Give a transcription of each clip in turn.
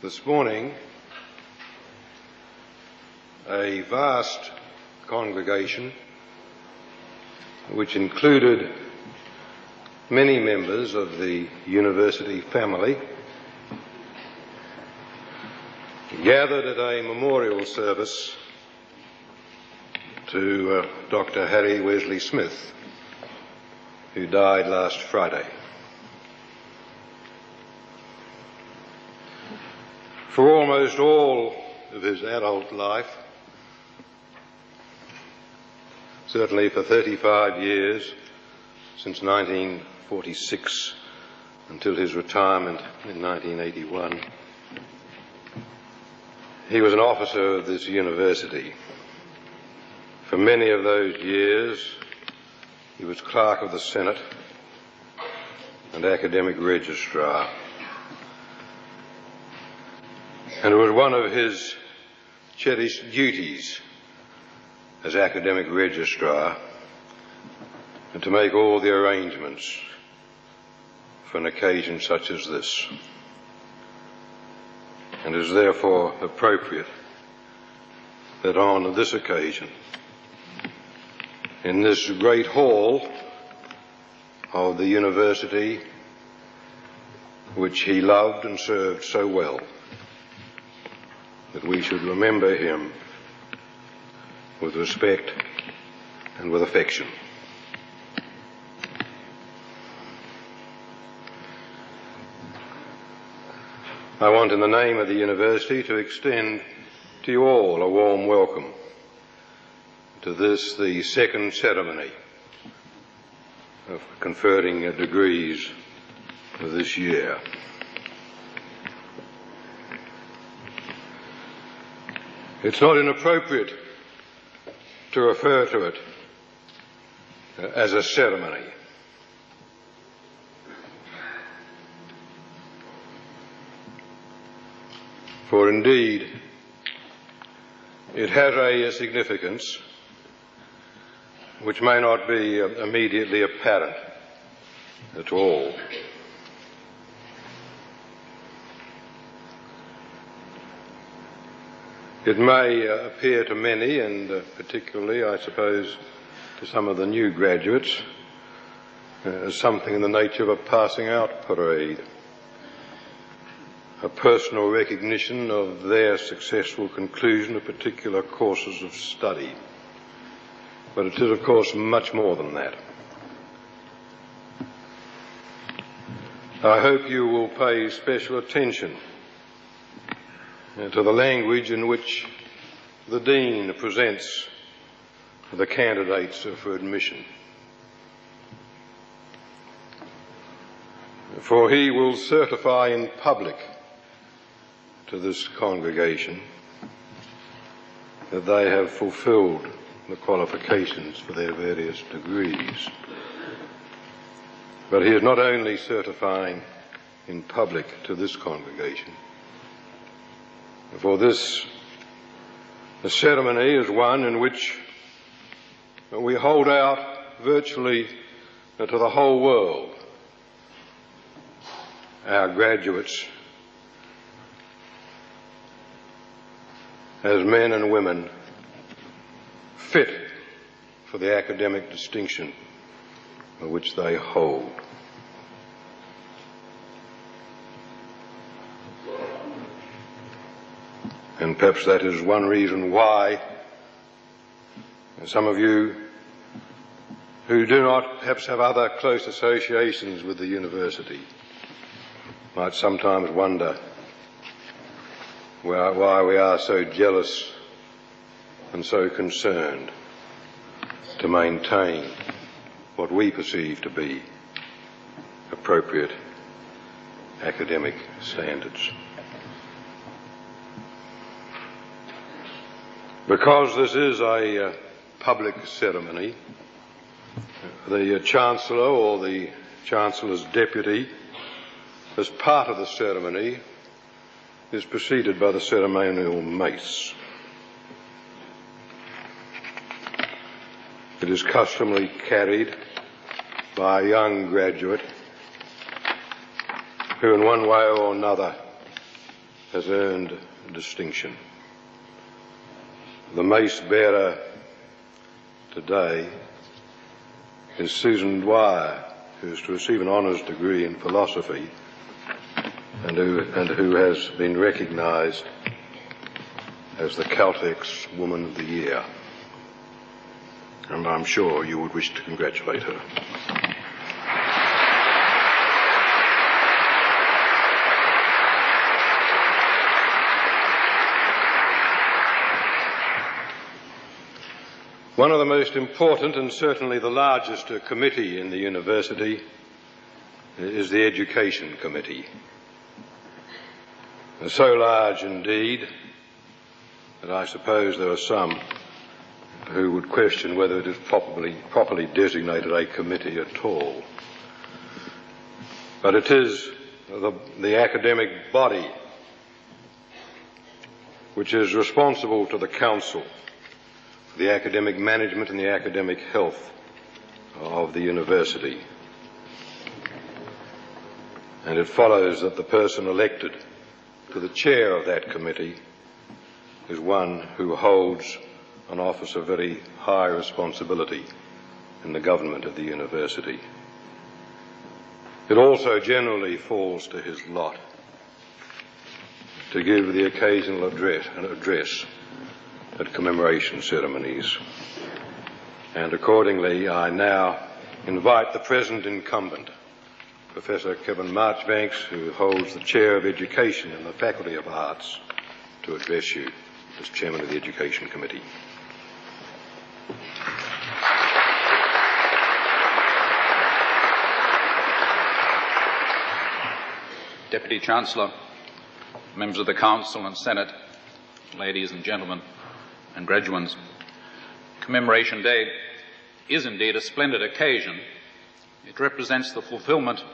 This morning, a vast congregation, which included many members of the university family, gathered at a memorial service to Dr. Harry Wesley Smith, who died last Friday. For almost all of his adult life, certainly for 35 years, since 1946 until his retirement in 1981, he was an officer of this university. For many of those years, he was clerk of the Senate and academic registrar. And it was one of his cherished duties as academic registrar to make all the arrangements for an occasion such as this. And it is therefore appropriate that on this occasion, in this great hall of the university which he loved and served so well, that we should remember him with respect and with affection. I want, in the name of the university, to extend to you all a warm welcome to this, the second ceremony of conferring degrees for this year. It's not inappropriate to refer to it as a ceremony. For indeed, it has a significance which may not be immediately apparent at all. It may appear to many, and particularly, I suppose, to some of the new graduates, as something in the nature of a passing out parade, a personal recognition of their successful conclusion of particular courses of study. But it is, of course, much more than that. I hope you will pay special attention to the language in which the Dean presents the candidates for admission. For he will certify in public to this congregation that they have fulfilled the qualifications for their various degrees. But he is not only certifying in public to this congregation. For this, the ceremony is one in which we hold out virtually to the whole world our graduates as men and women fit for the academic distinction which they hold. And perhaps that is one reason why some of you who do not perhaps have other close associations with the university might sometimes wonder why we are so jealous and so concerned to maintain what we perceive to be appropriate academic standards. Because this is a public ceremony, the Chancellor or the Chancellor's Deputy, as part of the ceremony, is preceded by the ceremonial mace. It is customarily carried by a young graduate who in one way or another has earned distinction. The mace bearer today is Susan Dwyer, who is to receive an honours degree in philosophy and who has been recognised as the Caltex Woman of the Year. And I'm sure you would wish to congratulate her. One of the most important and certainly the largest committee in the university is the Education Committee. So large indeed that I suppose there are some who would question whether it is properly designated a committee at all. But it is the academic body which is responsible to the Council for the academic management and the academic health of the university. And it follows that the person elected to the chair of that committee is one who holds an office of very high responsibility in the government of the university. It also generally falls to his lot to give the occasional address at commemoration ceremonies. And accordingly, I now invite the present incumbent, Professor Kevin Marchbanks, who holds the Chair of Education in the Faculty of Arts, to address you as Chairman of the Education Committee. Deputy Chancellor, members of the Council and Senate, ladies and gentlemen and graduands, Commemoration Day is indeed a splendid occasion. It represents the fulfilment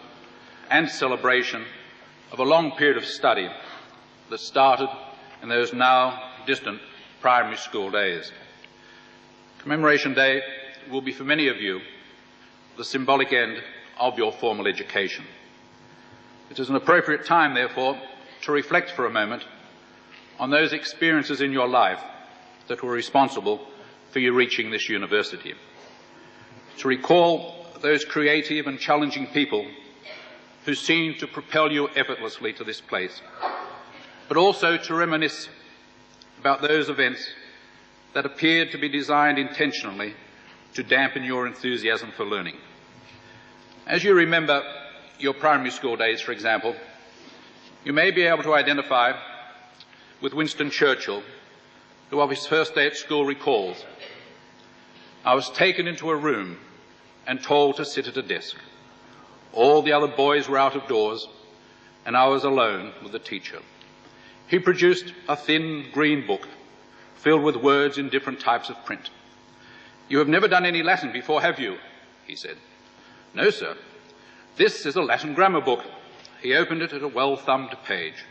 and celebration of a long period of study that started in those now distant primary school days. Commemoration Day will be for many of you the symbolic end of your formal education. It is an appropriate time, therefore, to reflect for a moment on those experiences in your life that were responsible for you reaching this university. To recall those creative and challenging people who seemed to propel you effortlessly to this place, but also to reminisce about those events that appeared to be designed intentionally to dampen your enthusiasm for learning. As you remember your primary school days, for example, you may be able to identify with Winston Churchill, who of his first day at school recalls, "I was taken into a room and told to sit at a desk. All the other boys were out of doors, and I was alone with the teacher. He produced a thin green book filled with words in different types of print. 'You have never done any Latin before, have you?' he said. 'No, sir. This is a Latin grammar book.' He opened it at a well-thumbed page.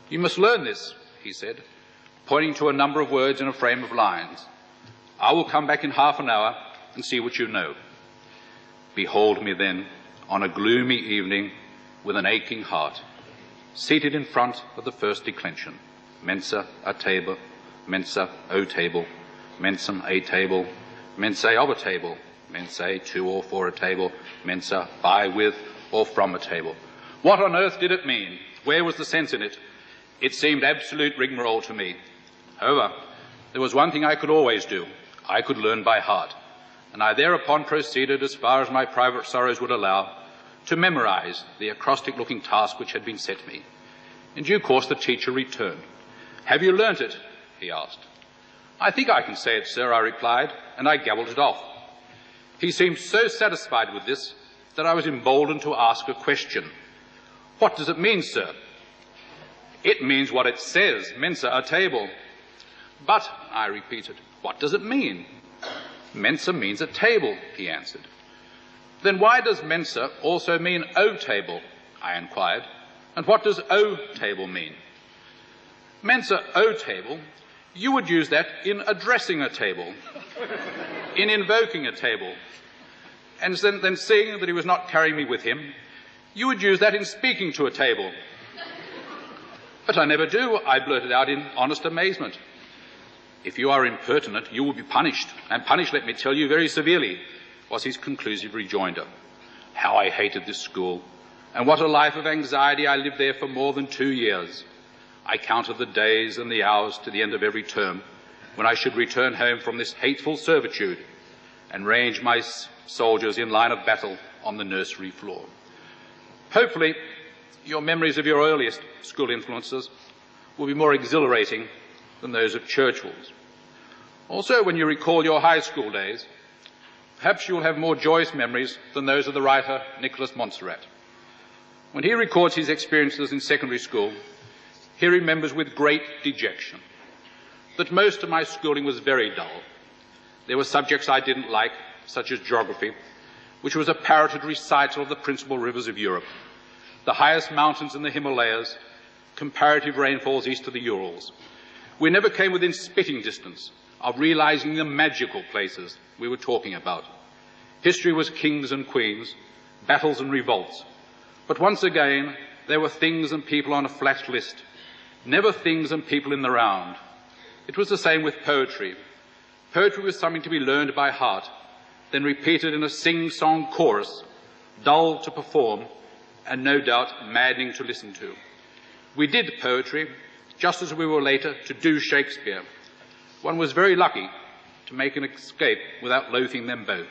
'You must learn this,' he said, pointing to a number of words in a frame of lines. 'I will come back in half an hour and see what you know.' Behold me then on a gloomy evening with an aching heart, seated in front of the first declension, mensa a table, mensa o table, mensum a table, mensae of a table, mensae to or for a table, mensa by, with, or from a table. What on earth did it mean? Where was the sense in it? It seemed absolute rigmarole to me. However, there was one thing I could always do. I could learn by heart, and I thereupon proceeded, as far as my private sorrows would allow, to memorize the acrostic-looking task which had been set me. In due course the teacher returned. 'Have you learnt it?' he asked. 'I think I can say it, sir,' I replied, and I gabbled it off. He seemed so satisfied with this that I was emboldened to ask a question. 'What does it mean, sir?' 'It means what it says, mensa a table.' 'But,' I repeated, 'what does it mean?' 'Mensa means a table,' he answered. 'Then why does mensa also mean o table?' I inquired. 'And what does o table mean?' 'Mensa o table, you would use that in addressing a table, in invoking a table. And then seeing that he was not carrying me with him, you would use that in speaking to a table.' "But I never do," I blurted out in honest amazement. "If you are impertinent, you will be punished, and punished, let me tell you, very severely," was his conclusive rejoinder. How I hated this school, and what a life of anxiety I lived there for more than 2 years. I counted the days and the hours to the end of every term, when I should return home from this hateful servitude and range my soldiers in line of battle on the nursery floor. Hopefully, your memories of your earliest school influences will be more exhilarating than those of Churchill's. Also, when you recall your high school days, perhaps you will have more joyous memories than those of the writer Nicholas Montserrat. When he records his experiences in secondary school, he remembers with great dejection that most of my schooling was very dull. There were subjects I didn't like, such as geography, which was a parroted recital of the principal rivers of Europe, the highest mountains in the Himalayas, comparative rainfalls east of the Urals. We never came within spitting distance of realizing the magical places we were talking about. History was kings and queens, battles and revolts. But once again, there were things and people on a flat list, never things and people in the round. It was the same with poetry. Poetry was something to be learned by heart, then repeated in a sing-song chorus, dull to perform, and no doubt maddening to listen to. We did poetry, just as we were later to do Shakespeare. One was very lucky to make an escape without loathing them both.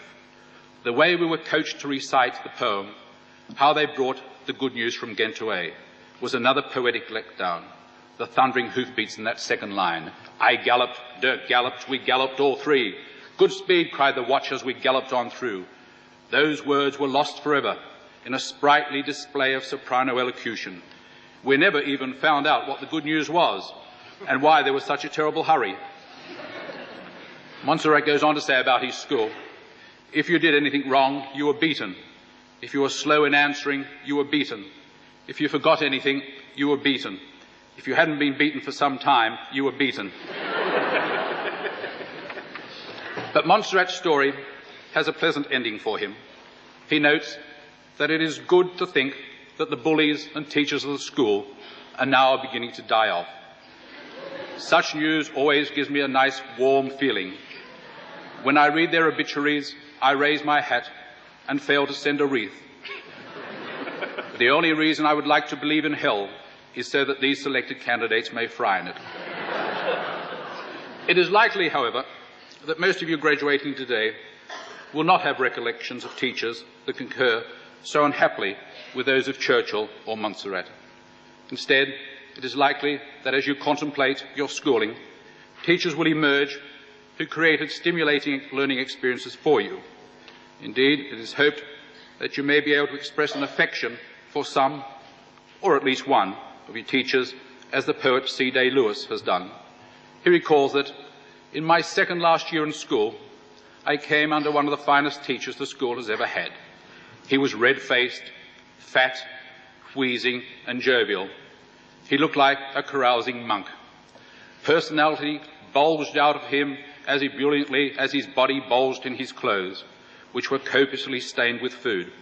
The way we were coached to recite the poem, How They Brought the Good News from Ghent away, was another poetic letdown. The thundering hoofbeats in that second line. I galloped, Dirk galloped, we galloped all three. Good speed, cried the watch as we galloped on through. Those words were lost forever in a sprightly display of soprano elocution. We never even found out what the good news was and why there was such a terrible hurry. Montserrat goes on to say about his school, if you did anything wrong, you were beaten. If you were slow in answering, you were beaten. If you forgot anything, you were beaten. If you hadn't been beaten for some time, you were beaten. But Montserrat's story has a pleasant ending for him. He notes that it is good to think that the bullies and teachers of the school are now beginning to die off. Such news always gives me a nice warm feeling. When I read their obituaries, I raise my hat and fail to send a wreath. The only reason I would like to believe in hell is so that these selected candidates may fry in it. It is likely, however, that most of you graduating today will not have recollections of teachers that concur so unhappily with those of Churchill or Montserrat. Instead, it is likely that as you contemplate your schooling, teachers will emerge who created stimulating learning experiences for you. Indeed, it is hoped that you may be able to express an affection for some, or at least one, of your teachers, as the poet C. Day Lewis has done. He recalls that, in my second last year in school, I came under one of the finest teachers the school has ever had. He was red-faced, fat, wheezing, and jovial. He looked like a carousing monk. Personality bulged out of him as ebulliently as his body bulged in his clothes, which were copiously stained with food.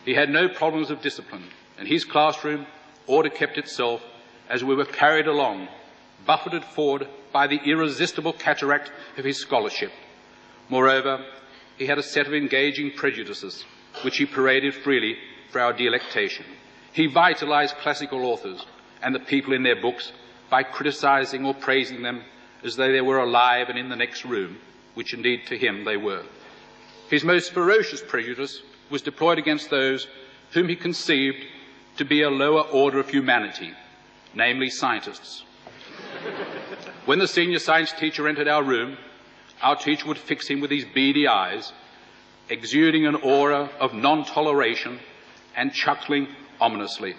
He had no problems of discipline, and his classroom order kept itself as we were carried along, buffeted forward by the irresistible cataract of his scholarship. Moreover, he had a set of engaging prejudices, which he paraded freely for our delectation. He vitalized classical authors and the people in their books by criticizing or praising them as though they were alive and in the next room, which indeed to him they were. His most ferocious prejudice was deployed against those whom he conceived to be a lower order of humanity, namely scientists. When the senior science teacher entered our room, our teacher would fix him with his beady eyes, exuding an aura of non-toleration and chuckling ominously.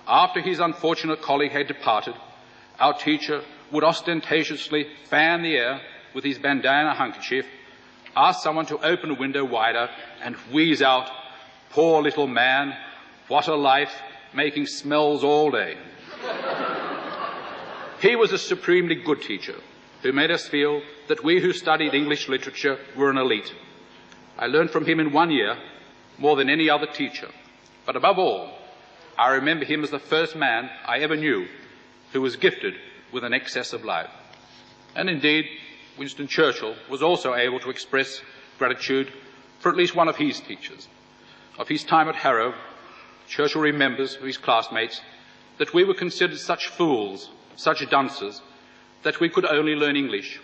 After his unfortunate colleague had departed, our teacher would ostentatiously fan the air with his bandana handkerchief, ask someone to open a window wider, and wheeze out, "Poor little man, what a life, making smells all day." He was a supremely good teacher who made us feel that we who studied English literature were an elite. I learned from him in 1 year more than any other teacher. But above all, I remember him as the first man I ever knew who was gifted with an excess of life. And indeed, Winston Churchill was also able to express gratitude for at least one of his teachers. Of his time at Harrow, Churchill remembers of his classmates that we were considered such fools, such dunces, that we could only learn English.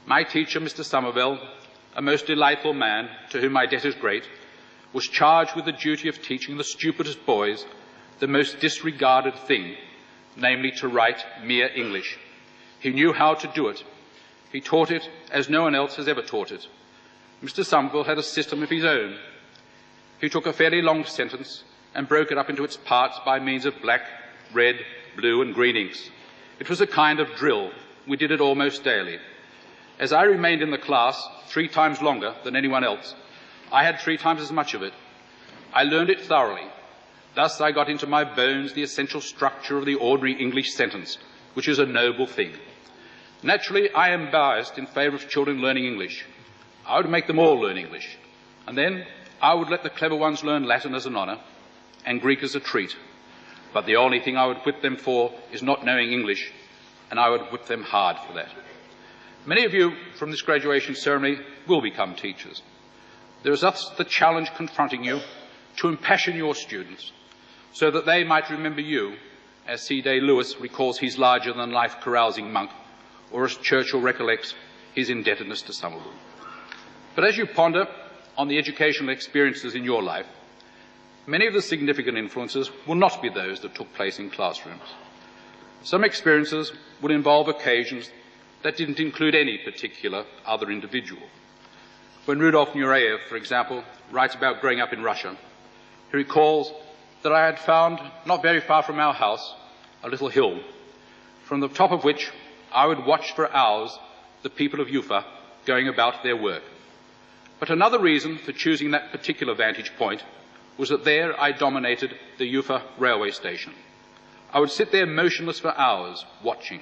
My teacher, Mr. Somerville, a most delightful man to whom my debt is great, was charged with the duty of teaching the stupidest boys the most disregarded thing, namely to write mere English. He knew how to do it. He taught it as no one else has ever taught it. Mr. Somerville had a system of his own. He took a fairly long sentence and broke it up into its parts by means of black, red, blue and green inks. It was a kind of drill. We did it almost daily. As I remained in the class 3 times longer than anyone else, I had 3 times as much of it. I learned it thoroughly. Thus I got into my bones the essential structure of the ordinary English sentence, which is a noble thing. Naturally, I am biased in favour of children learning English. I would make them all learn English, and then I would let the clever ones learn Latin as an honour and Greek as a treat. But the only thing I would whip them for is not knowing English, and I would whip them hard for that. Many of you from this graduation ceremony will become teachers. There is thus the challenge confronting you to impassion your students so that they might remember you, as C. Day Lewis recalls his larger-than-life carousing monk, or as Churchill recollects his indebtedness to Somerville. But as you ponder on the educational experiences in your life, many of the significant influences will not be those that took place in classrooms. Some experiences will involve occasions that didn't include any particular other individual. When Rudolf Nureyev, for example, writes about growing up in Russia, he recalls that I had found, not very far from our house, a little hill, from the top of which I would watch for hours the people of Ufa going about their work. But another reason for choosing that particular vantage point was that there I dominated the Ufa railway station. I would sit there motionless for hours, watching.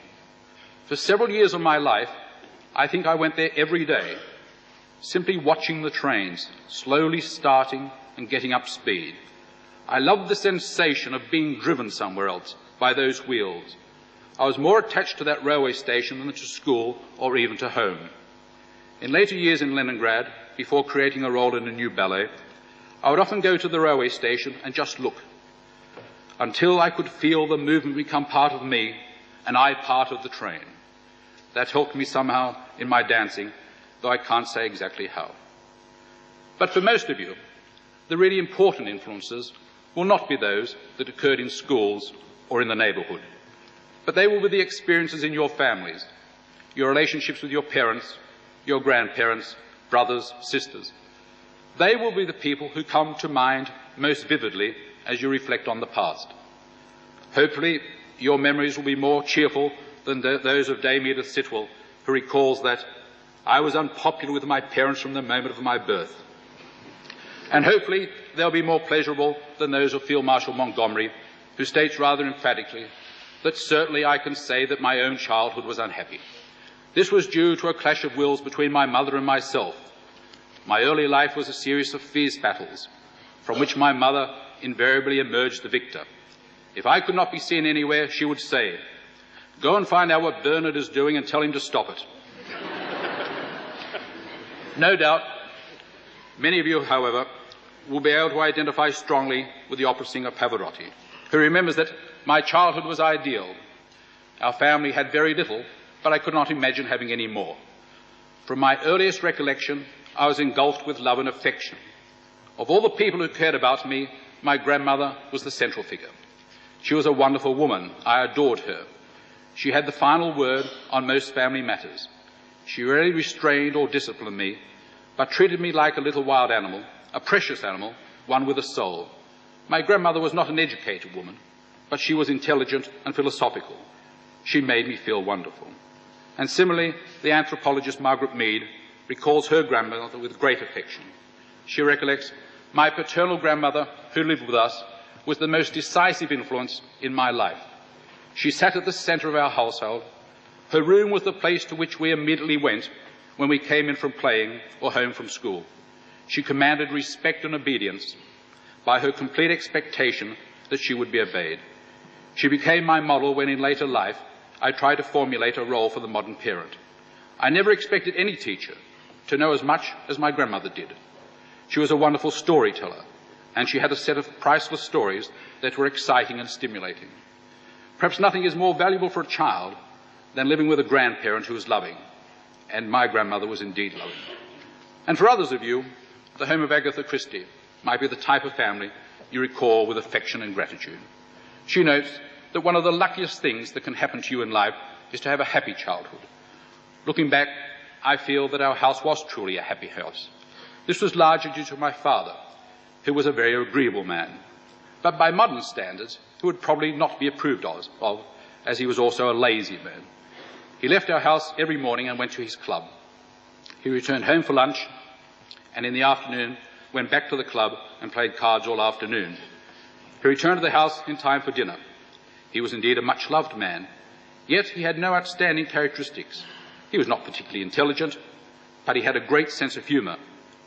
For several years of my life, I think I went there every day, simply watching the trains, slowly starting and getting up speed. I loved the sensation of being driven somewhere else by those wheels. I was more attached to that railway station than to school or even to home. In later years in Leningrad, before creating a role in a new ballet, I would often go to the railway station and just look, until I could feel the movement become part of me and I part of the train. That helped me somehow in my dancing, though I can't say exactly how. But for most of you, the really important influences will not be those that occurred in schools or in the neighbourhood, but they will be the experiences in your families, your relationships with your parents, your grandparents, brothers, sisters. They will be the people who come to mind most vividly as you reflect on the past. Hopefully, your memories will be more cheerful than those of Dame Edith Sitwell, who recalls that I was unpopular with my parents from the moment of my birth. And hopefully, they'll be more pleasurable than those of Field Marshal Montgomery, who states rather emphatically that certainly I can say that my own childhood was unhappy. This was due to a clash of wills between my mother and myself. My early life was a series of fierce battles, from which my mother invariably emerged the victor. If I could not be seen anywhere, she would say, "Go and find out what Bernard is doing and tell him to stop it." No doubt, many of you, however, will be able to identify strongly with the opera singer Pavarotti, who remembers that my childhood was ideal. Our family had very little, but I could not imagine having any more. From my earliest recollection, I was engulfed with love and affection. Of all the people who cared about me, my grandmother was the central figure. She was a wonderful woman. I adored her. She had the final word on most family matters. She rarely restrained or disciplined me, but treated me like a little wild animal, a precious animal, one with a soul. My grandmother was not an educated woman, but she was intelligent and philosophical. She made me feel wonderful. And similarly, the anthropologist Margaret Mead recalls her grandmother with great affection. She recollects, "My paternal grandmother, who lived with us, was the most decisive influence in my life. She sat at the centre of our household. Her room was the place to which we immediately went when we came in from playing or home from school. She commanded respect and obedience by her complete expectation that she would be obeyed. She became my model when in later life I tried to formulate a role for the modern parent. I never expected any teacher to know as much as my grandmother did. She was a wonderful storyteller, and she had a set of priceless stories that were exciting and stimulating. Perhaps nothing is more valuable for a child than living with a grandparent who is loving, and my grandmother was indeed loving. And for others of you, the home of Agatha Christie might be the type of family you recall with affection and gratitude. She notes that one of the luckiest things that can happen to you in life is to have a happy childhood. Looking back, I feel that our house was truly a happy house. This was largely due to my father, who was a very agreeable man, but by modern standards, who would probably not be approved of, as he was also a lazy man. He left our house every morning and went to his club. He returned home for lunch, and in the afternoon went back to the club and played cards all afternoon. He returned to the house in time for dinner. He was indeed a much-loved man, yet he had no outstanding characteristics. He was not particularly intelligent, but he had a great sense of humour,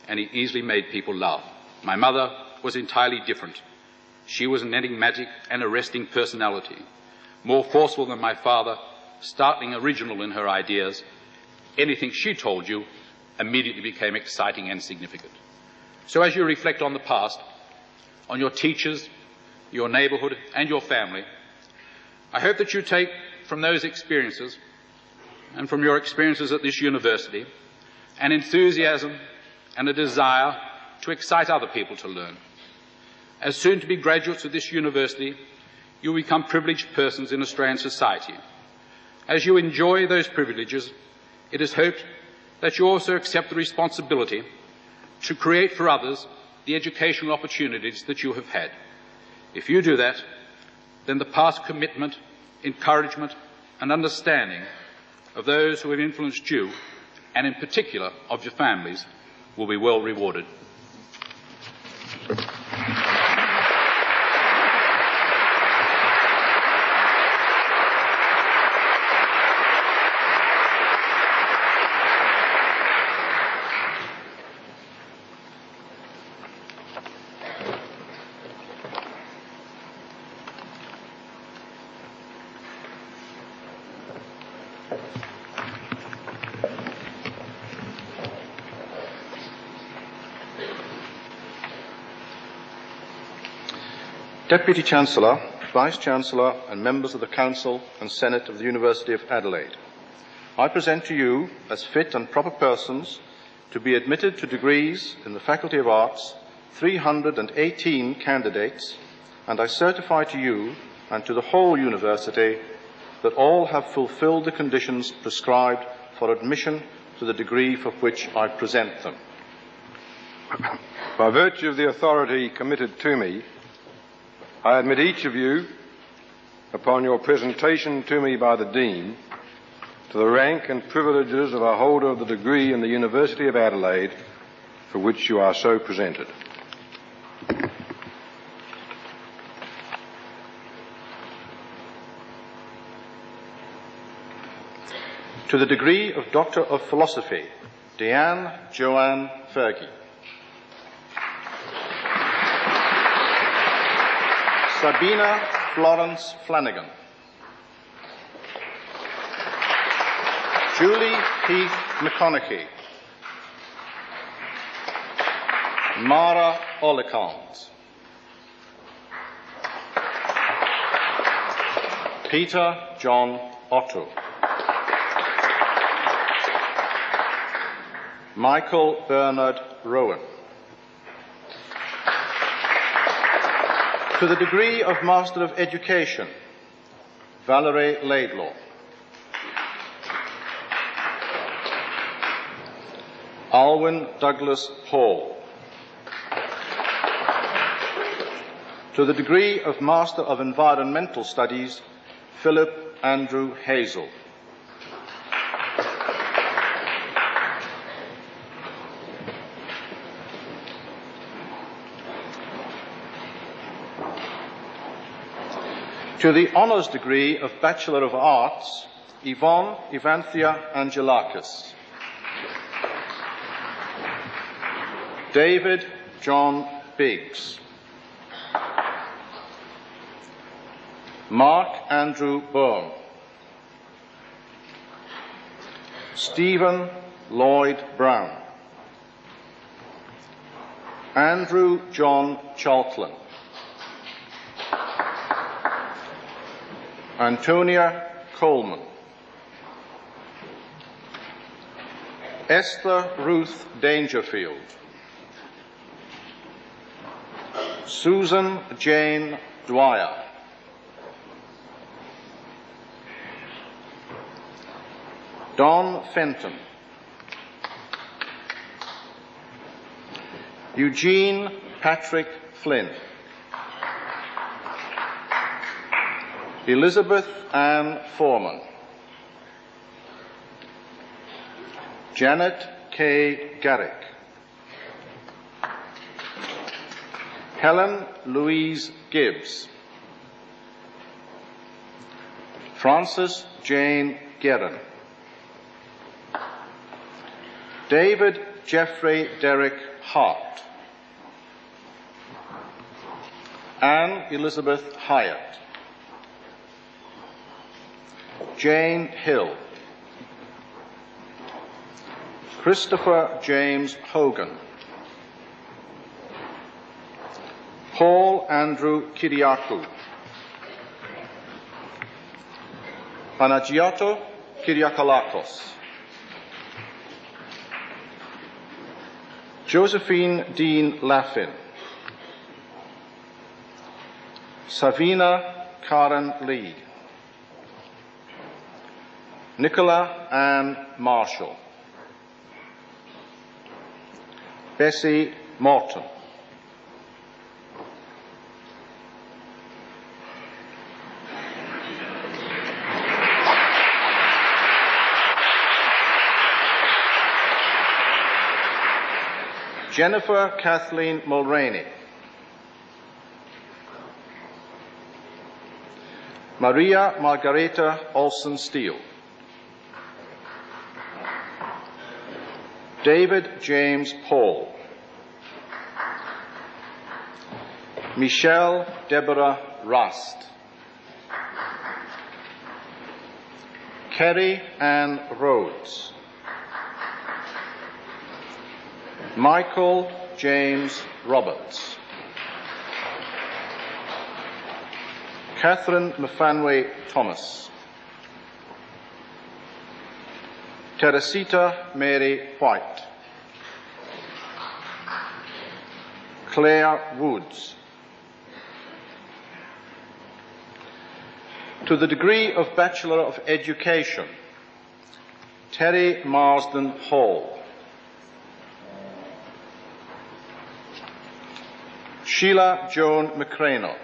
and he easily made people laugh. My mother was entirely different. She was an enigmatic and arresting personality, more forceful than my father, startling original in her ideas. Anything she told you immediately became exciting and significant. So as you reflect on the past, on your teachers, your neighbourhood and your family, I hope that you take from those experiences and from your experiences at this university an enthusiasm and a desire to excite other people to learn. As soon-to-be graduates of this university, you will become privileged persons in Australian society. As you enjoy those privileges, it is hoped that you also accept the responsibility to create for others the educational opportunities that you have had. If you do that, then the past commitment, encouragement and understanding of those who have influenced you, and in particular of your families, will be well rewarded. Deputy Chancellor, Vice-Chancellor and members of the Council and Senate of the University of Adelaide, I present to you as fit and proper persons to be admitted to degrees in the Faculty of Arts 318 candidates, and I certify to you and to the whole University that all have fulfilled the conditions prescribed for admission to the degree for which I present them. By virtue of the authority committed to me, I admit each of you, upon your presentation to me by the Dean, to the rank and privileges of a holder of the degree in the University of Adelaide for which you are so presented. To the degree of Doctor of Philosophy, Deanne Joanne Fergie. Sabina Florence Flanagan. Julie Heath McConaughey. Mara Olikant. Peter John Otto. Michael Bernard Rowan. To the degree of Master of Education, Valerie Laidlaw. Alwyn Douglas Hall. To the degree of Master of Environmental Studies, Philip Andrew Hazel. To the honours degree of Bachelor of Arts, Yvonne Evanthia Angelakis. David John Biggs. Mark Andrew Byrne, Stephen Lloyd Brown, Andrew John Chaltland, Antonia Coleman, Esther Ruth Dangerfield, Susan Jane Dwyer, Don Fenton, Eugene Patrick Flynn, Elizabeth Ann Foreman, Janet K. Garrick, Helen Louise Gibbs, Frances Jane Guerin, David Jeffrey Derrick Hart, Anne Elizabeth Hyatt, Jane Hill, Christopher James Hogan, Paul Andrew Kyriakou, Panagiato Kyriakalakos, Josephine Dean Laffin, Savina Karen Lee, Nicola Ann Marshall, Bessie Morton, Jennifer Kathleen Mulroney, Maria Margareta Olsen Steele, David James Paul, Michelle Deborah Rust, Kerry Ann Rhodes, Michael James Roberts, Catherine Mfanwe Thomas, Teresita Mary White, Claire Woods. To the degree of Bachelor of Education, Terry Marsden Hall, Sheila Joan McCraney,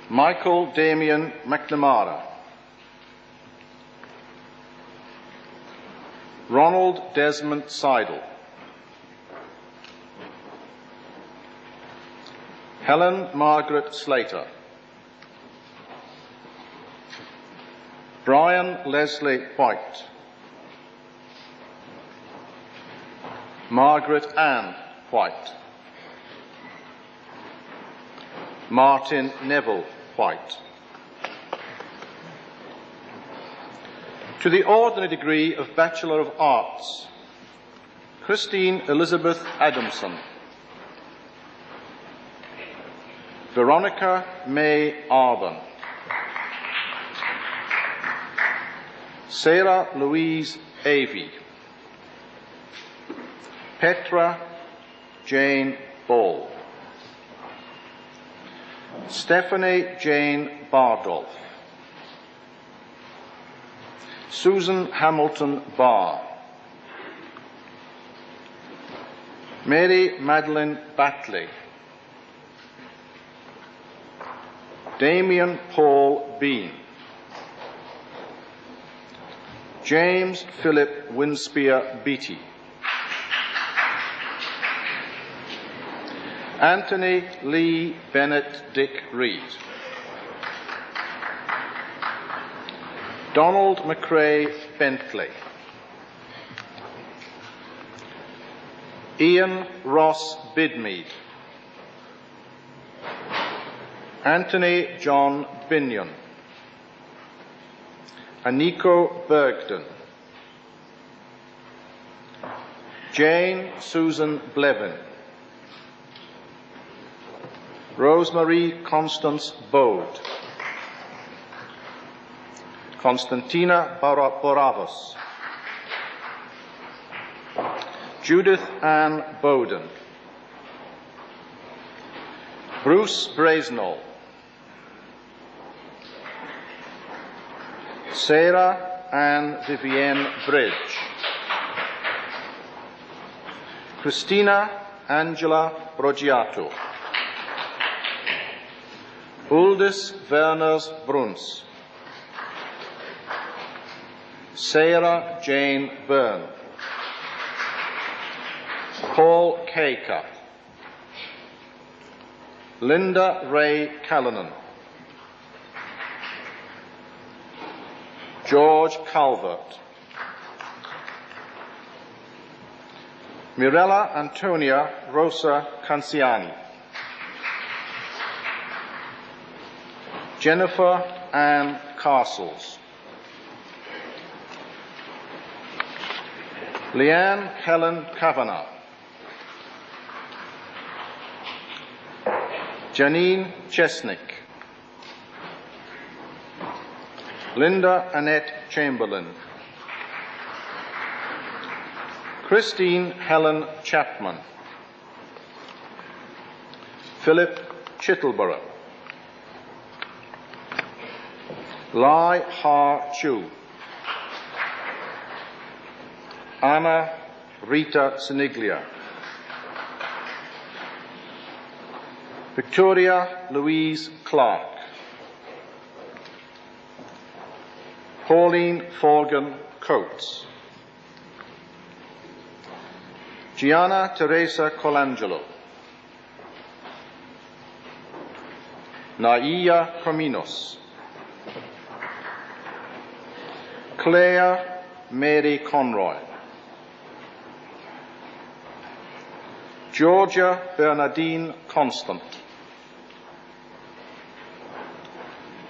Michael Damien McNamara, Ronald Desmond Seidel, Helen Margaret Slater, Brian Leslie White, Margaret Ann White, Martin Neville White. To the ordinary degree of Bachelor of Arts, Christine Elizabeth Adamson, Veronica May Arden, Sarah Louise Avey, Petra Jane Ball, Stephanie Jane Bardolph, Susan Hamilton Barr, Mary Madeline Batley, Damien Paul Bean, James Philip Winspear Beattie, Anthony Lee Bennett Dick Reed, Donald McCrae Bentley, Ian Ross Bidmead, Anthony John Binion, Aniko Bergden, Jane Susan Blevin, Rosemary Constance Bode, Constantina Boravos, Judith Ann Bowden, Bruce Brazenall, Sarah Ann Vivienne Bridge, Christina Angela Brogiato, Uldis Werners Bruns, Sarah Jane Byrne, Paul Kaker, Linda Ray Callanan, George Calvert, Mirella Antonia Rosa Canciani, Jennifer Ann Castles, Leanne Helen Kavanagh, Janine Chesnick, Linda Annette Chamberlain, Christine Helen Chapman, Philip Chittleborough, Lai Ha Chu, Anna Rita Siniglia, Victoria Louise Clark, Pauline Forgan Coates, Gianna Teresa Colangelo, Naia Cominos, Claire Mary Conroy, Georgia Bernadine Constant,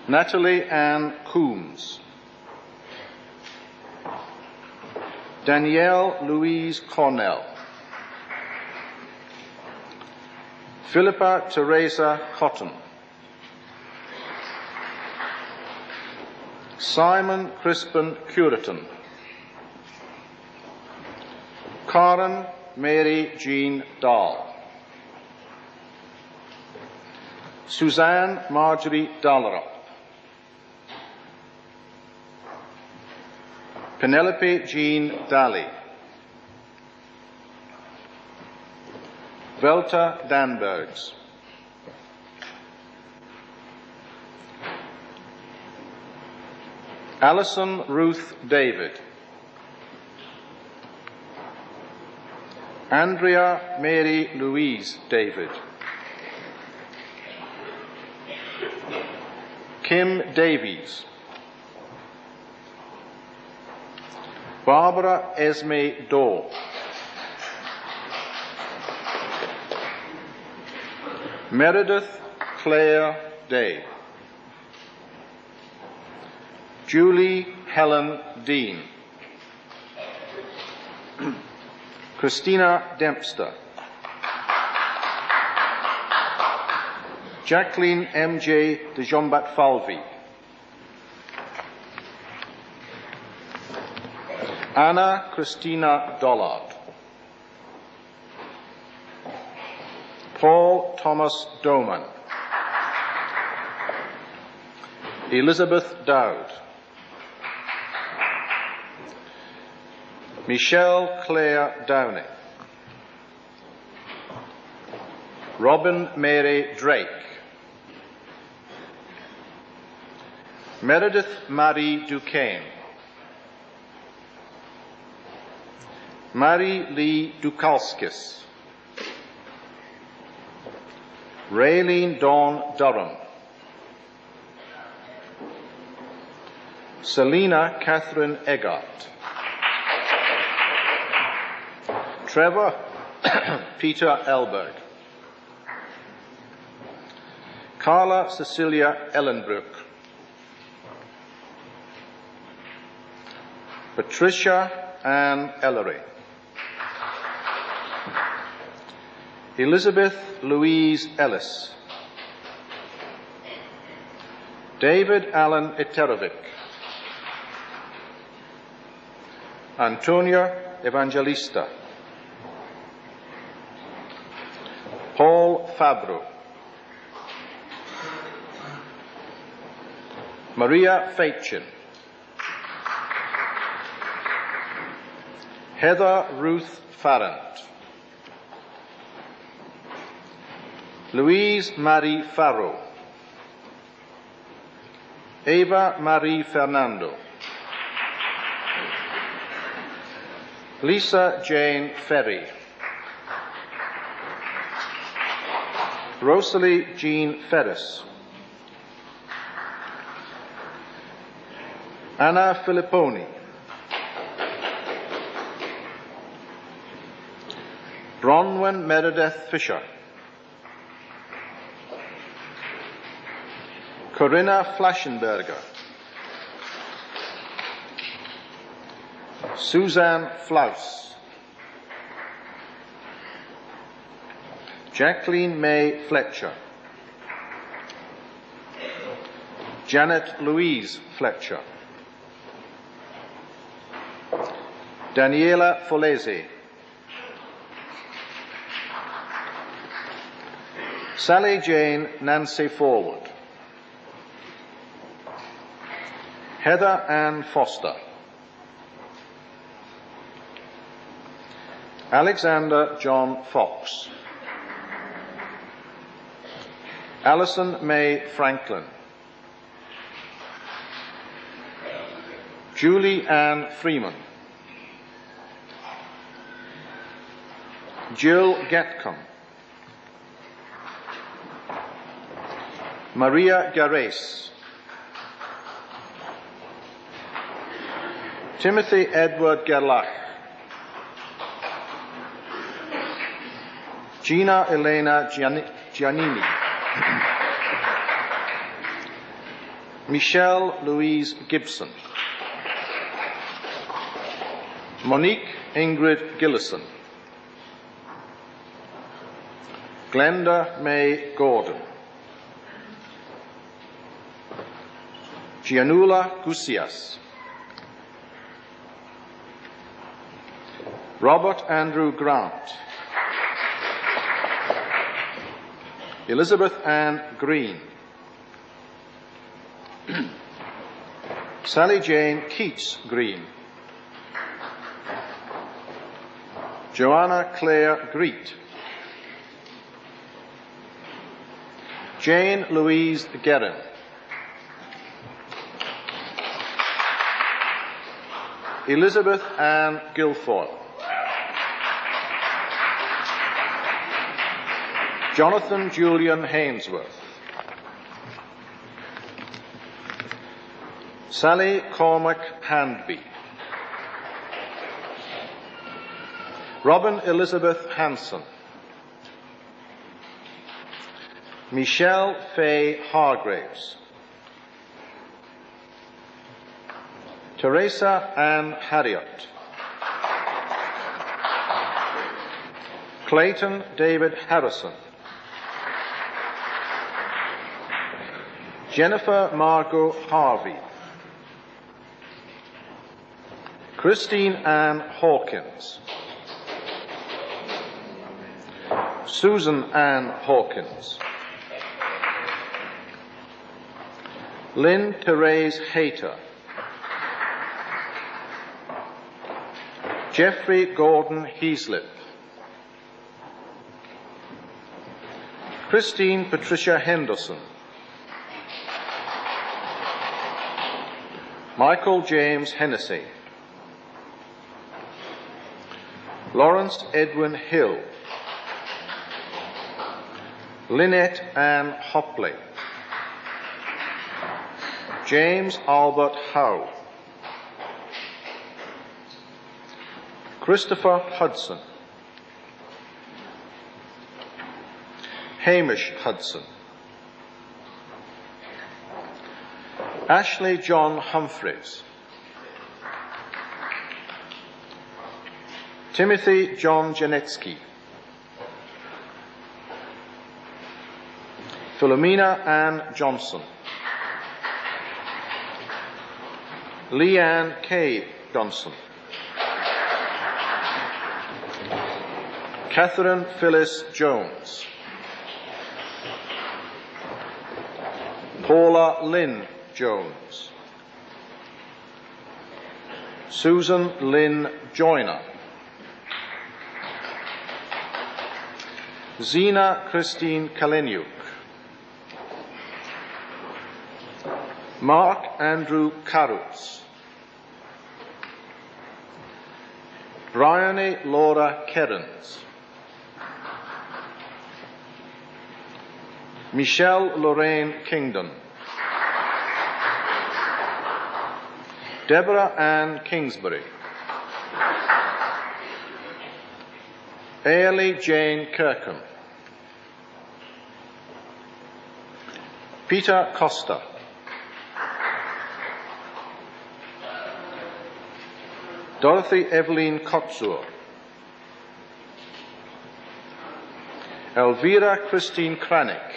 Natalie Ann Coombs, Danielle Louise Cornell, Philippa Teresa Cotton, Simon Crispin Curiton, Karen Mary Jean Dahl, Suzanne Marjorie Dallarup, Penelope Jean Daly, Velta Danbergs, Alison Ruth David, Andrea Mary Louise David, Kim Davies, Barbara Esme Daw, Meredith Claire Day, Julie Helen Dean, Christina Dempster, Jacqueline M.J. de Jombat-Falvey, Anna Christina Dollard, Paul Thomas Doman, Elizabeth Dowd, Michelle Claire Downey, Robin Mary Drake, Meredith Marie Duquesne, Mary Lee Dukalskis, Raylene Dawn Durham, Selina Catherine Eggart, Trevor Peter Elberg, Carla Cecilia Ellenbrook, Patricia Ann Ellery, Elizabeth Louise Ellis, David Allen Eterovic, Antonia Evangelista, Paul Fabro, Maria Faitchin, Heather Ruth Farrant, Louise Marie Farrow, Eva Marie Fernando, Lisa Jane Ferry, Rosalie Jean Ferris, Anna Filipponi, Bronwyn Meredith Fisher, Corinna Flaschenberger, Suzanne Flaus, Jacqueline May Fletcher, Janet Louise Fletcher, Daniela Folese, Sally Jane Nancy Forward, Heather Ann Foster, Alexander John Fox, Alison May Franklin, Julie Ann Freeman, Jill Getcombe, Maria Garace, Timothy Edward Gerlach, Gina Elena Giannini, Michelle Louise Gibson, Monique Ingrid Gillison, Glenda May Gordon, Gianula Gusias, Robert Andrew Grant, Elizabeth Ann Green, Sally Jane Keats Green, Joanna Claire Greet, Jane Louise Guerin, Elizabeth Ann Guilfoyle, Jonathan Julian Hainsworth, Sally Cormac Handby, Robin Elizabeth Hanson, Michelle Faye Hargraves, Teresa Ann Harriott, Clayton David Harrison, Jennifer Margot Harvey, Christine Ann Hawkins, Susan Ann Hawkins, Lynn Therese Hayter, Jeffrey Gordon Heaslip, Christine Patricia Henderson, Michael James Hennessy, Lawrence Edwin Hill, Lynette Ann Hopley, James Albert Howe, Christopher Hudson, Hamish Hudson, Ashley John Humphreys. Timothy John Janetsky. Philomena Ann Johnson. Leanne K. Johnson. Catherine Phyllis Jones. Paula Lynn Jones. Susan Lynn Joyner. Zina Christine Kaleniuk. Mark Andrew Karutz. Bryony Laura Kerens. Michelle Lorraine Kingdon. Deborah Ann Kingsbury. Ailey Jane Kirkham. Peter Costa. Dorothy Evelyn Kotzur. Elvira Christine Kranick.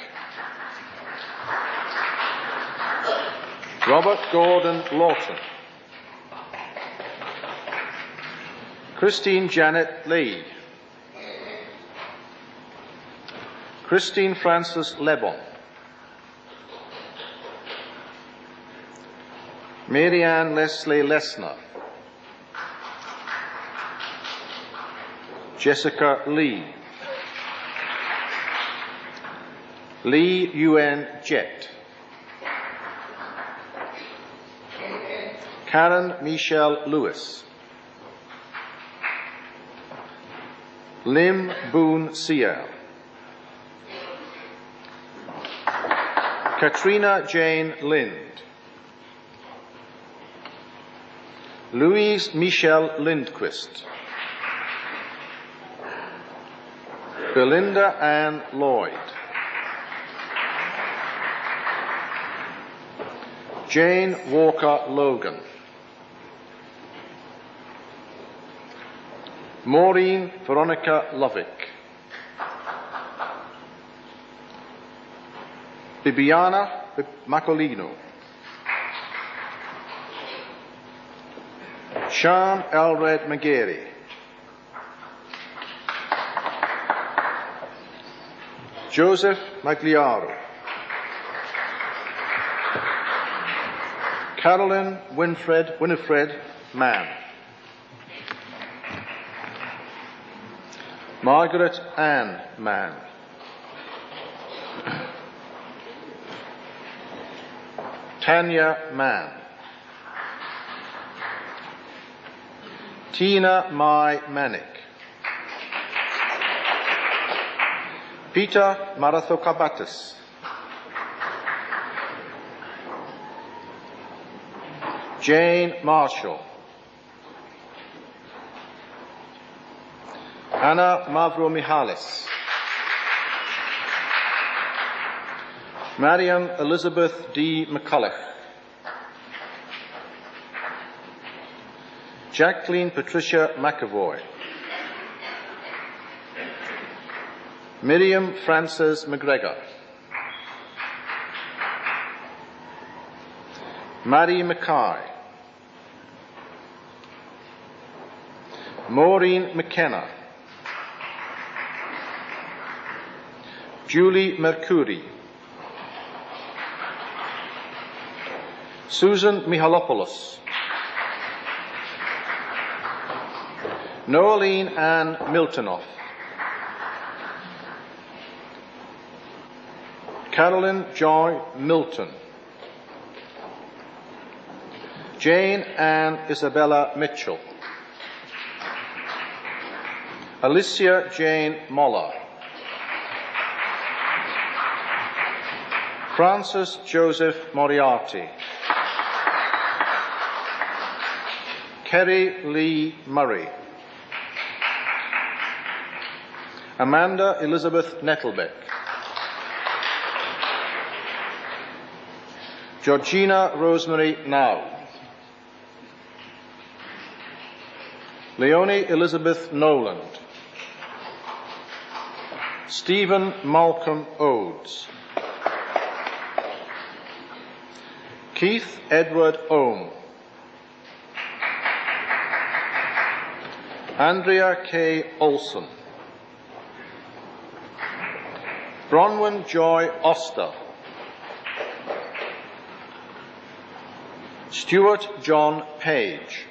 Robert Gordon Lawton. Christine Janet Lee. Christine Frances Lebon. Marianne Leslie Lesnar. Jessica Lee. Lee Yuen Jett. Karen Michelle Lewis. Lim Boone Siel. Katrina Jane Lind. Louise Michelle Lindquist. Belinda Ann Lloyd. Jane Walker Logan. Maureen Veronica Lovick. Bibiana Macolino. Sean Elred McGarry. Joseph Magliaro. Carolyn Winifred Mann. Margaret Ann Mann. Tanya Mann. Tina Mai Manick. Peter Marathokabatis. Jane Marshall. Anna Mavromihalis. Marian Elizabeth D. McCulloch. Jacqueline Patricia McAvoy. Miriam Frances McGregor. Maddie Mackay. Maureen McKenna. Julie Mercuri. Susan Mihalopoulos. Noeline Ann Miltonoff. Carolyn Joy Milton. Jane Ann Isabella Mitchell. Alicia Jane Moller. Francis Joseph Moriarty. Kerry Lee Murray. Amanda Elizabeth Nettlebeck. Georgina Rosemary Now. Leonie Elizabeth Noland. Stephen Malcolm Oates. Keith Edward Ohm. Andrea K. Olson. Bronwyn Joy Oster. Stuart John Page.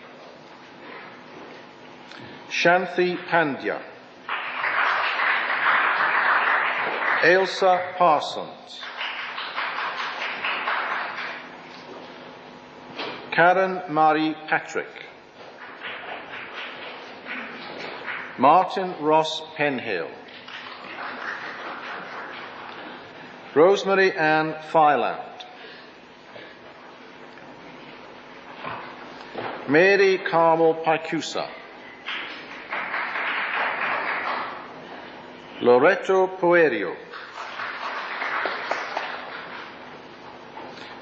Shanthi Pandya. Ailsa Parsons. Karen Marie Patrick. Martin Ross Penhill. Rosemary Ann Fyland. Mary Carmel Paikusa. Loreto Puerio.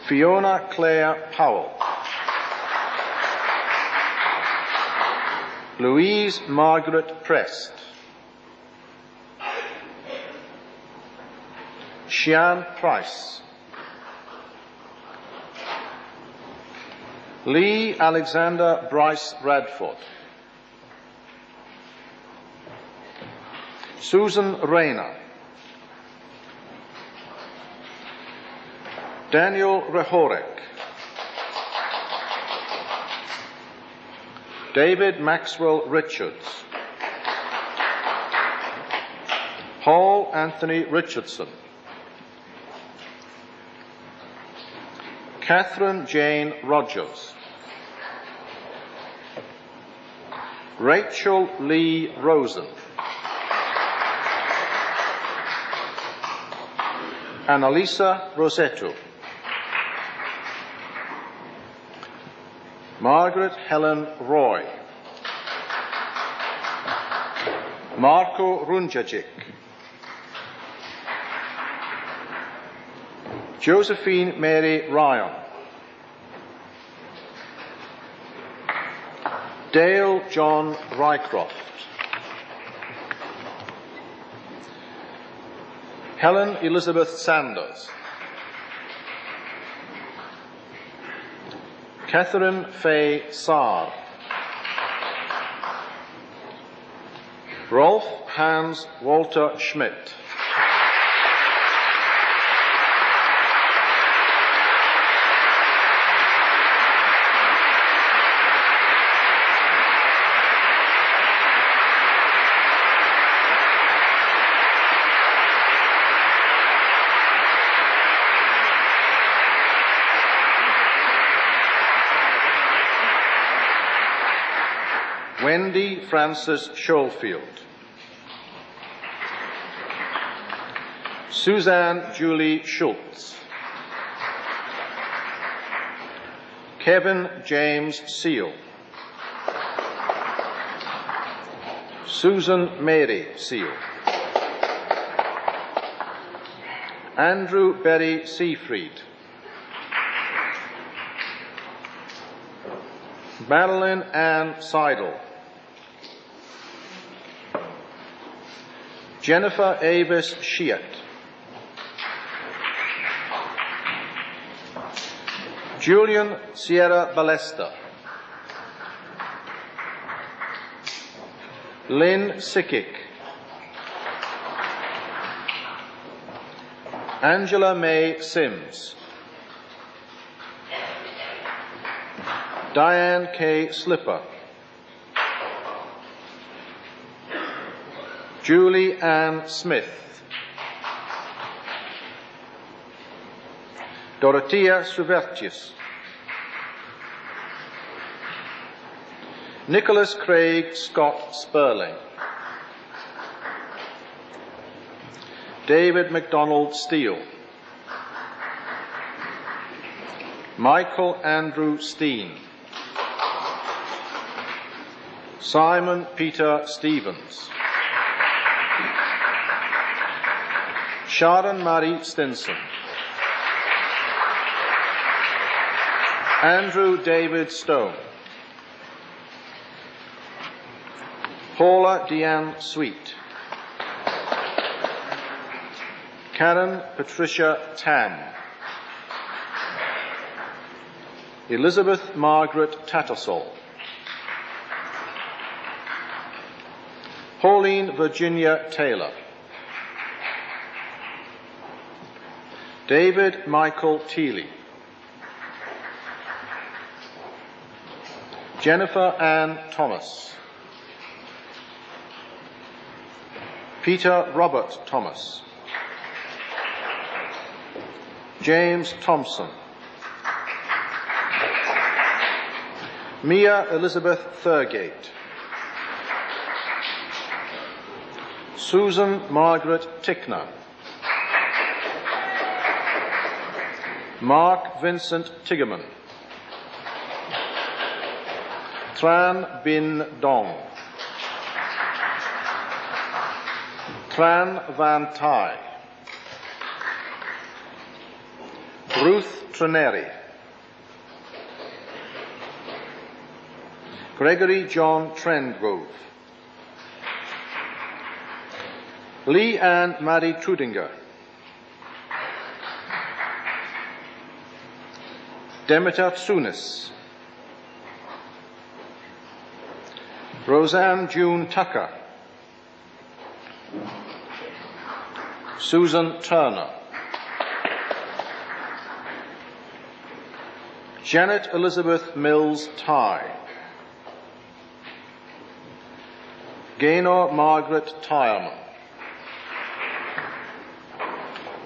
Fiona Claire Powell. Louise Margaret Prest. Shian Price. Lee Alexander Bryce Radford. Susan Rayner. Daniel Rehorek. David Maxwell Richards. Paul Anthony Richardson. Catherine Jane Rogers. Rachel Lee Rosen. Annalisa Rosetto. Margaret Helen Roy. Marco Runjacic. Josephine Mary Ryan. Dale John Rycroft. Helen Elizabeth Sanders. Catherine Faye Saar. Rolf Hans Walter Schmidt. Wendy Frances Schofield. Suzanne Julie Schultz. Kevin James Seal. Susan Mary Seal. Andrew Berry Seafried. Madeline Ann Seidel. Jennifer Avis Shiat. Julian Sierra Ballester. Lynn Sickick. Angela May Sims. Diane K. Slipper. Julie Ann Smith. Dorothea Suvertius. Nicholas Craig Scott Sperling. David MacDonald Steele. Michael Andrew Steen. Simon Peter Stevens. Sharon Marie Stinson. Andrew David Stone. Paula Deanne Sweet. Karen Patricia Tam. Elizabeth Margaret Tattersall. Pauline Virginia Taylor. David Michael Teeley. Jennifer Ann Thomas. Peter Robert Thomas. James Thompson. Mia Elizabeth Thurgate. Susan Margaret Tickner. Mark Vincent Tiggerman. Tran Bin Dong. Tran Van Tai. Ruth Treneri. Gregory John Trendgrove. Lee Ann Marie Trudinger. Demeter Tsunis. Roseanne June Tucker. Susan Turner. Janet Elizabeth Mills Tye. Gaynor Margaret Tyerman.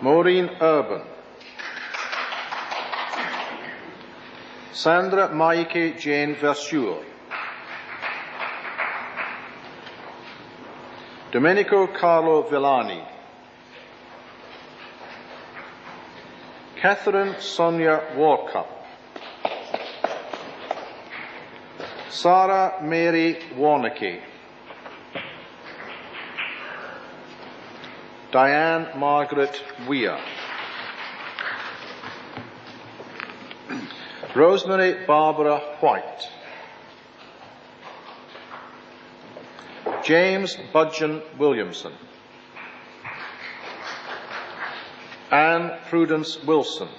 Maureen Urban. Sandra Maike Jane Versure. Domenico Carlo Villani. Catherine Sonia Warcup. Sarah Mary Warneke. Diane Margaret Weir. Rosemary Barbara White. James Budgeon Williamson. Anne Prudence Wilson.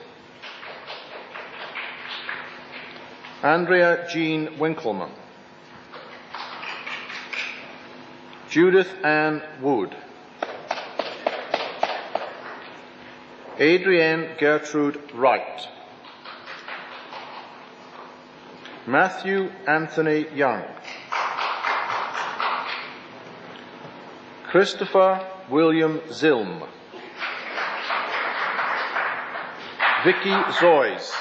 Andrea Jean Winkleman. Judith Ann Wood. Adrienne Gertrude Wright. Matthew Anthony Young. Christopher William Zilm. Vicky Zoyes.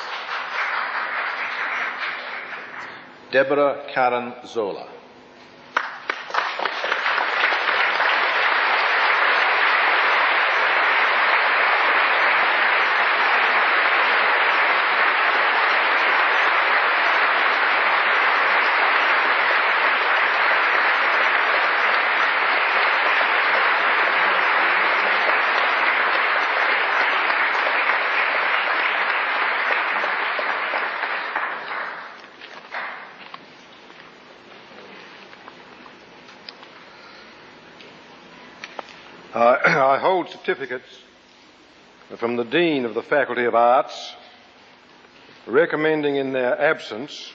Deborah Karen Zola. I hold certificates from the Dean of the Faculty of Arts recommending in their absence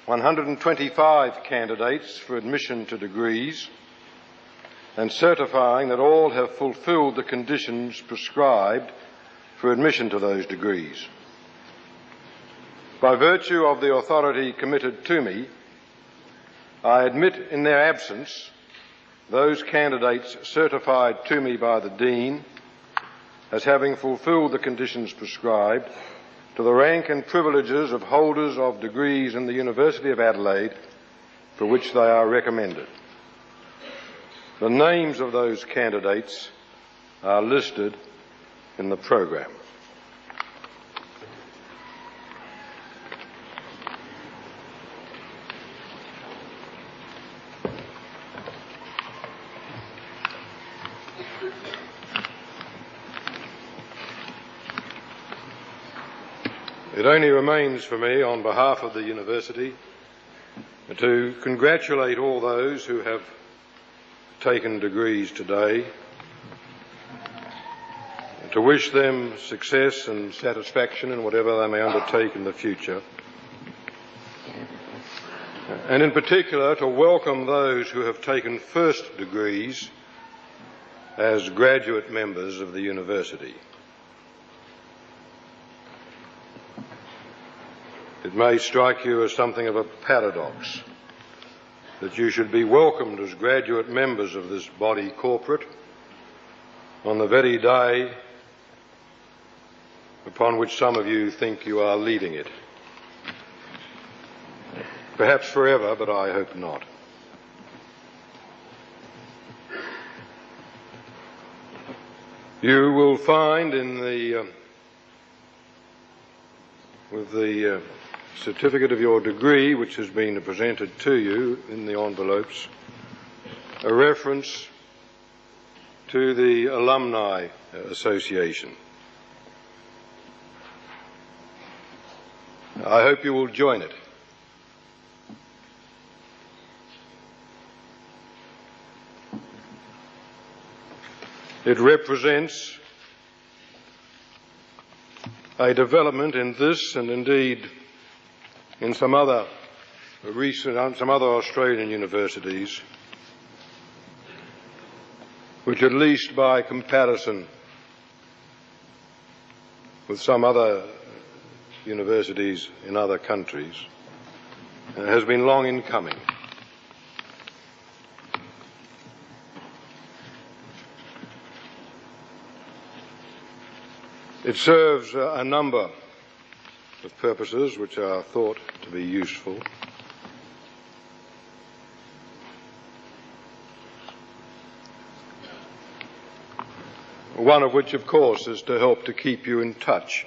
125 candidates for admission to degrees and certifying that all have fulfilled the conditions prescribed for admission to those degrees. By virtue of the authority committed to me, I admit in their absence those candidates certified to me by the Dean as having fulfilled the conditions prescribed to the rank and privileges of holders of degrees in the University of Adelaide for which they are recommended. The names of those candidates are listed in the program. It only remains for me, on behalf of the University, to congratulate all those who have taken degrees today, to wish them success and satisfaction in whatever they may undertake in the future, and in particular to welcome those who have taken first degrees as graduate members of the University. It may strike you as something of a paradox that you should be welcomed as graduate members of this body corporate on the very day upon which some of you think you are leaving it. Perhaps forever, but I hope not. You will find with the certificate of your degree, which has been presented to you in the envelopes, a reference to the Alumni Association. I hope you will join it. It represents a development in this, and indeed in some other Australian universities, which, at least by comparison with some other universities in other countries, has been long in coming. It serves a number of purposes which are thought to be useful. One of which, of course, is to help to keep you in touch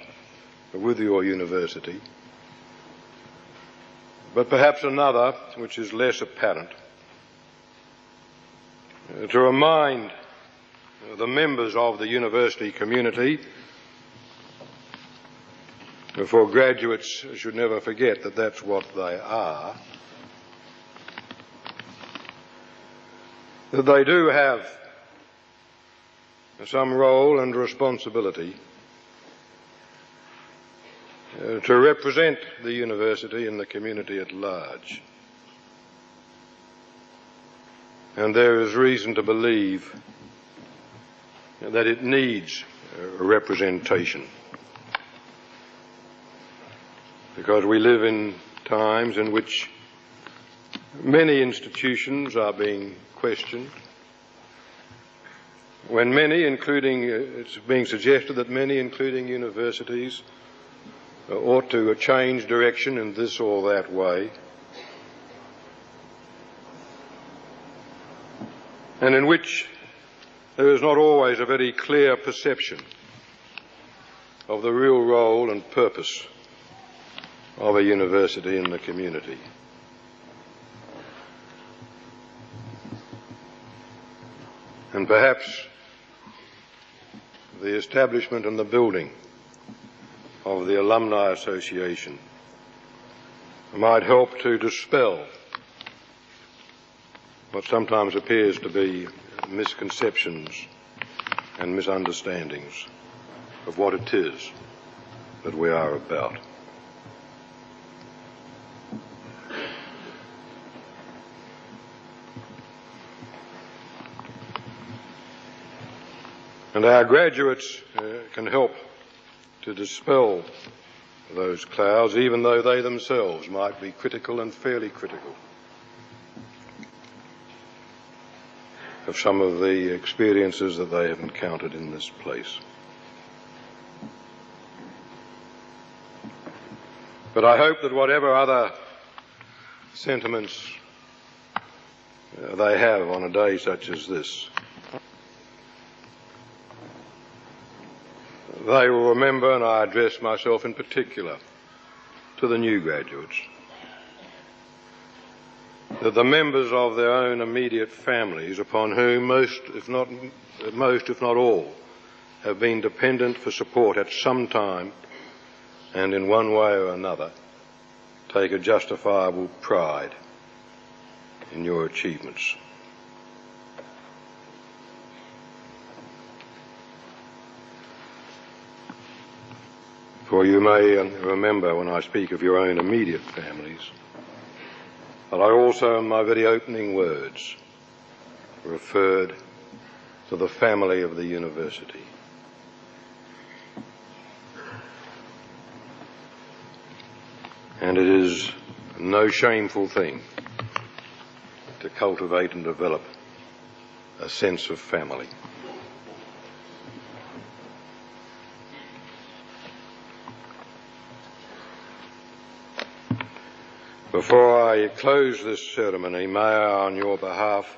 with your university. But perhaps another, which is less apparent, to remind the members of the university community, for graduates should never forget that that's what they are, that they do have some role and responsibility to represent the university and the community at large. And there is reason to believe that it needs representation, because we live in times in which many institutions are being questioned, when many, it's being suggested that many, including universities, ought to change direction in this or that way, and in which there is not always a very clear perception of the real role and purpose of a university in the community. And perhaps the establishment and the building of the Alumni Association might help to dispel what sometimes appears to be misconceptions and misunderstandings of what it is that we are about. And our graduates can help to dispel those clouds, even though they themselves might be critical and fairly critical of some of the experiences that they have encountered in this place. But I hope that whatever other sentiments they have on a day such as this, they will remember, and I address myself in particular to the new graduates, that the members of their own immediate families, upon whom most, if not all, have been dependent for support at some time and in one way or another take a justifiable pride in your achievements. For you may remember when I speak of your own immediate families, but I also in my very opening words referred to the family of the university. And it is no shameful thing to cultivate and develop a sense of family. Before I close this ceremony, may I, on your behalf,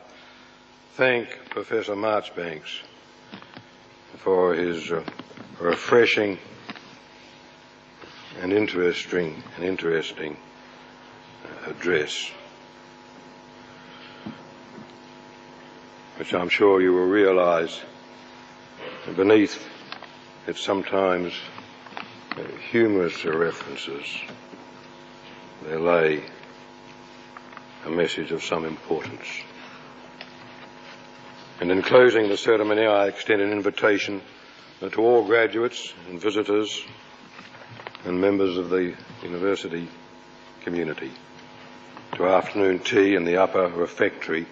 thank Professor Marchbanks for his refreshing and interesting address, which I'm sure you will realise beneath its sometimes humorous references there lay a message of some importance. And in closing the ceremony, I extend an invitation to all graduates and visitors and members of the university community to afternoon tea in the upper refectory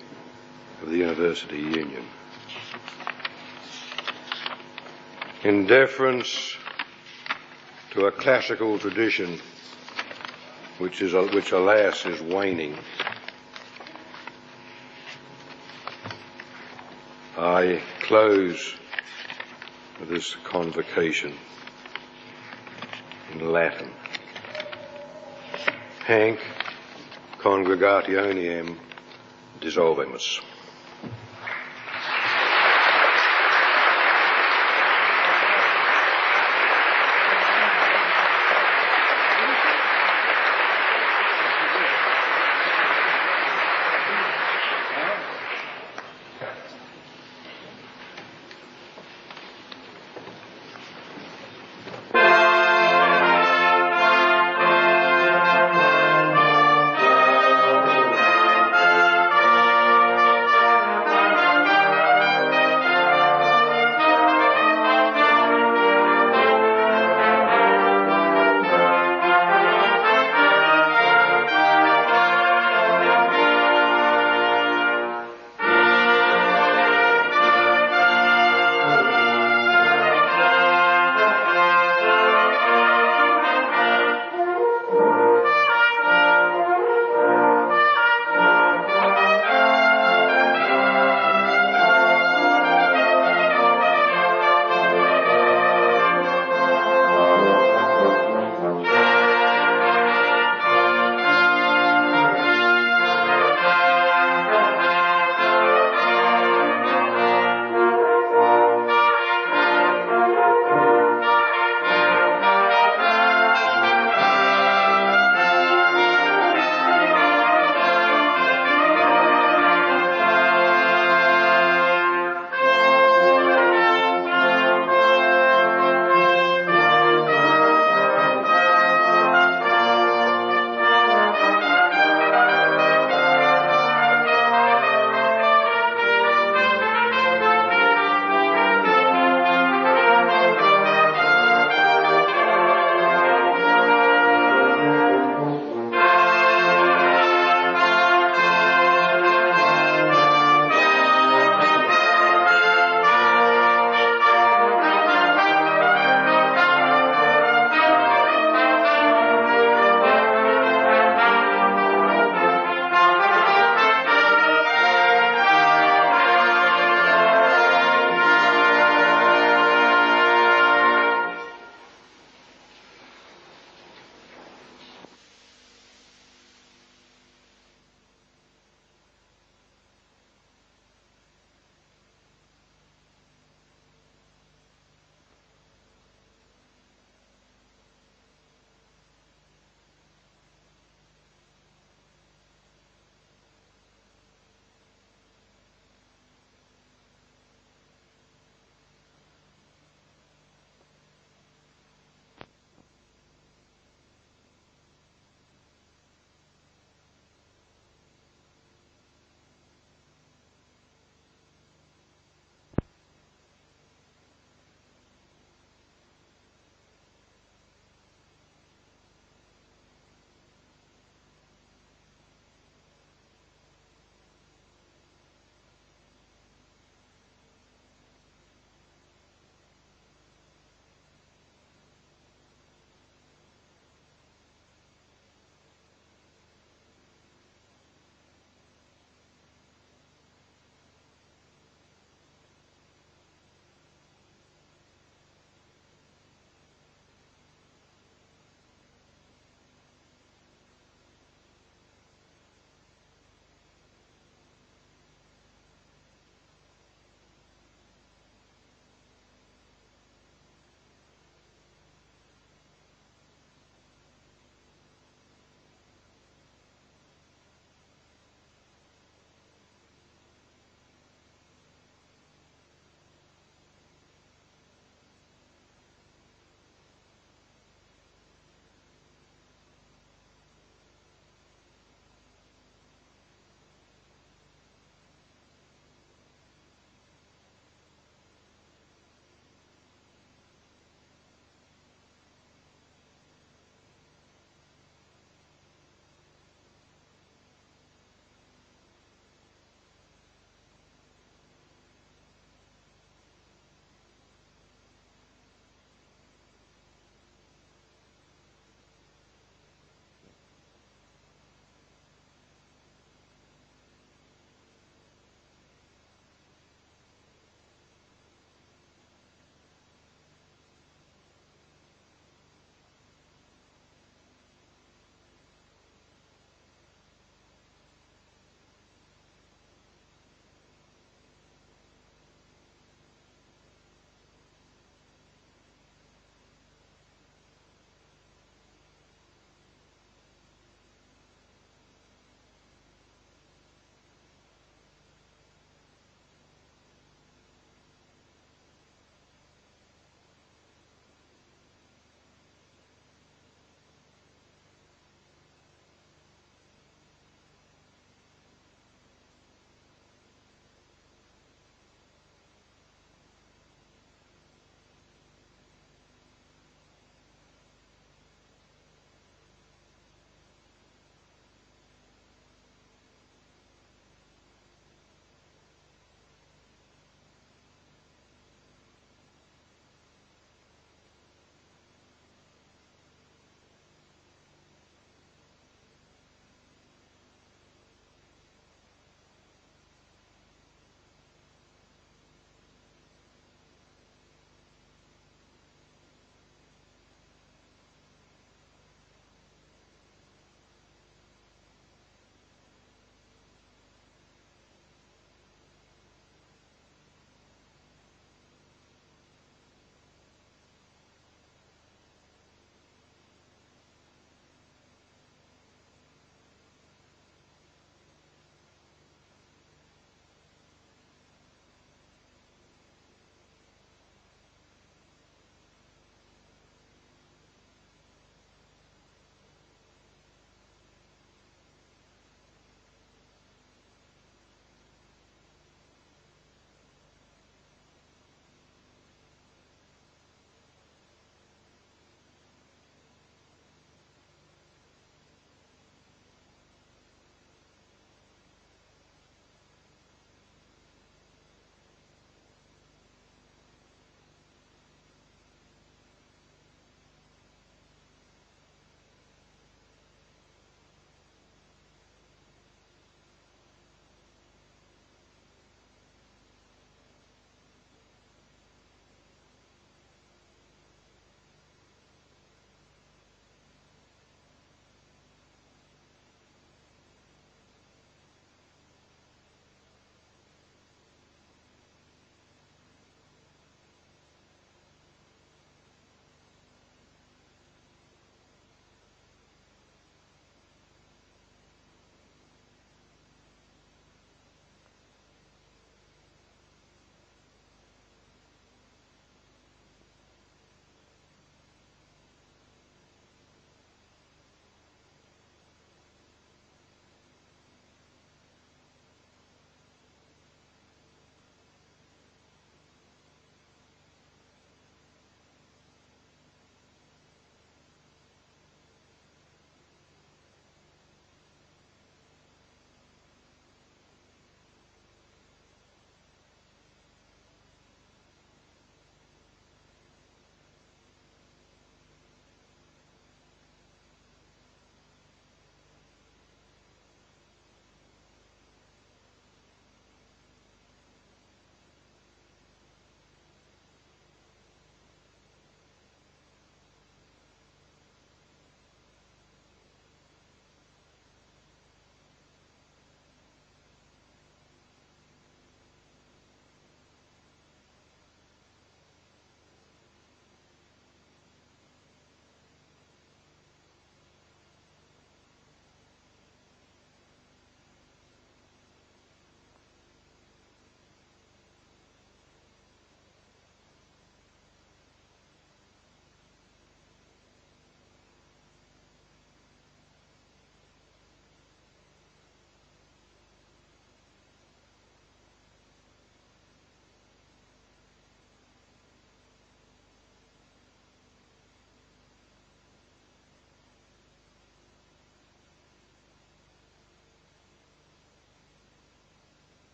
of the University Union. In deference to a classical tradition which alas is waning, I close this convocation in Latin. Hanc congregationem dissolvemus.